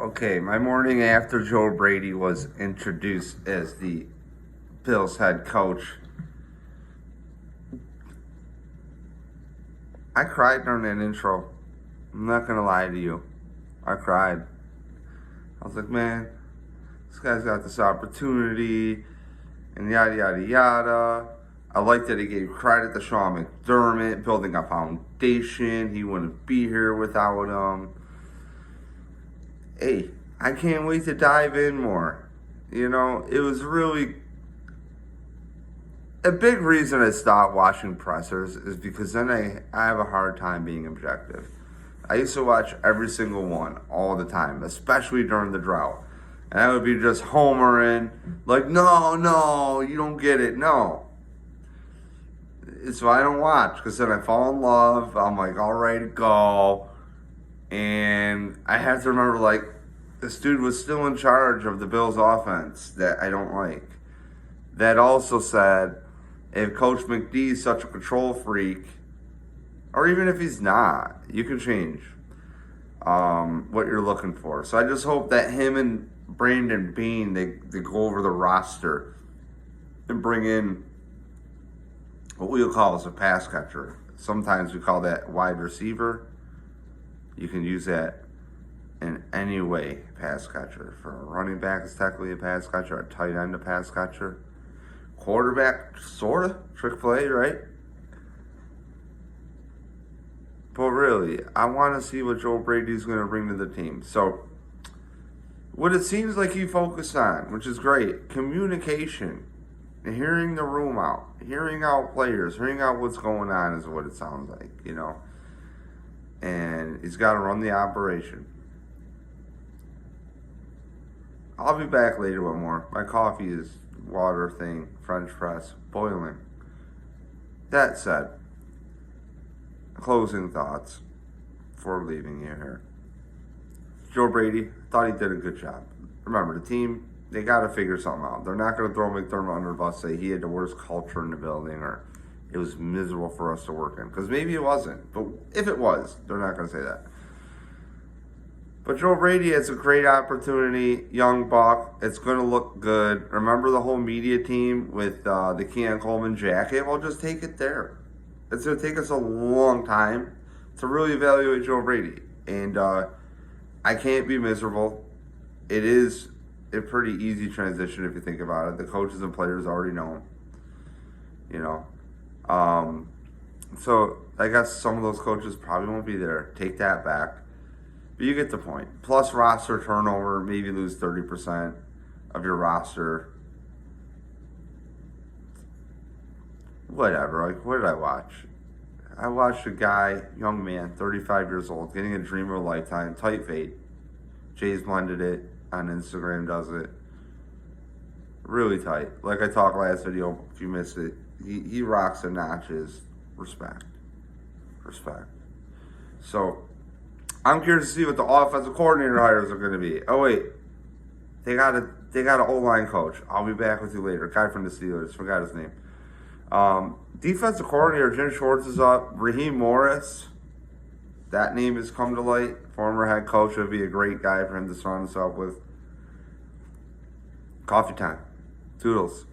Okay, my morning after Joe Brady was introduced as the Bills head coach, I cried during that intro. I'm not gonna lie to you. I cried. I was like, man, this guy's got this opportunity, and yada yada yada. I like that he gave credit to Sean McDermott, building a foundation. He wouldn't be here without him. Hey, I can't wait to dive in more. It was really a big reason I stopped watching pressers is because then I have a hard time being objective. I used to watch every single one all the time, especially during the drought. And I would be just homering, like, no, you don't get it, no. So I don't watch, because then I fall in love, I'm like, all right to go. And I have to remember, like, this dude was still in charge of the Bills offense that I don't like. That also said, if Coach McD is such a control freak, or even if he's not, you can change what you're looking for. So I just hope that him and Brandon Beane, they go over the roster and bring in what we'll call as a pass catcher. Sometimes we call that wide receiver. You can use that in any way, pass catcher. For a running back, it's technically a pass catcher. A tight end, a pass catcher. Quarterback, sort of. Trick play, right? But really, I want to see what Joe Brady's going to bring to the team. So, what it seems like he focused on, which is great, communication. Hearing the room out. Hearing out players. Hearing out what's going on is what it sounds like, And he's got to run the operation. I'll be back later with more. My coffee is water thing, French press, boiling. That said, closing thoughts before leaving you here. Joe Brady, thought he did a good job. Remember, the team, they got to figure something out. They're not going to throw McDermott under the bus, say he had the worst culture in the building or it was miserable for us to work in. Because maybe it wasn't. But if it was, they're not going to say that. But Joe Brady has a great opportunity, young buck. It's going to look good. Remember the whole media team with the Keon Coleman jacket? Well, just take it there. It's going to take us a long time to really evaluate Joe Brady. And I can't be miserable. It is a pretty easy transition if you think about it. The coaches and players already know him. So I guess some of those coaches probably won't be there. Take that back. But you get the point. Plus roster turnover, maybe lose 30% of your roster. Whatever. Like, what did I watch? I watched a guy, young man, 35 years old, getting a dream of a lifetime, tight fade. Jay's blended it on Instagram, does it. Really tight. Like I talked last video, if you missed it, he rocks the notches. Respect. So, I'm curious to see what the offensive coordinator hires are going to be. Oh wait, they got an O-line coach. I'll be back with you later. Guy from the Steelers, forgot his name. Defensive coordinator Jim Schwartz is up. Raheem Morris, that name has come to light. Former head coach, would be a great guy for him to surround himself with. Coffee time. Toodles.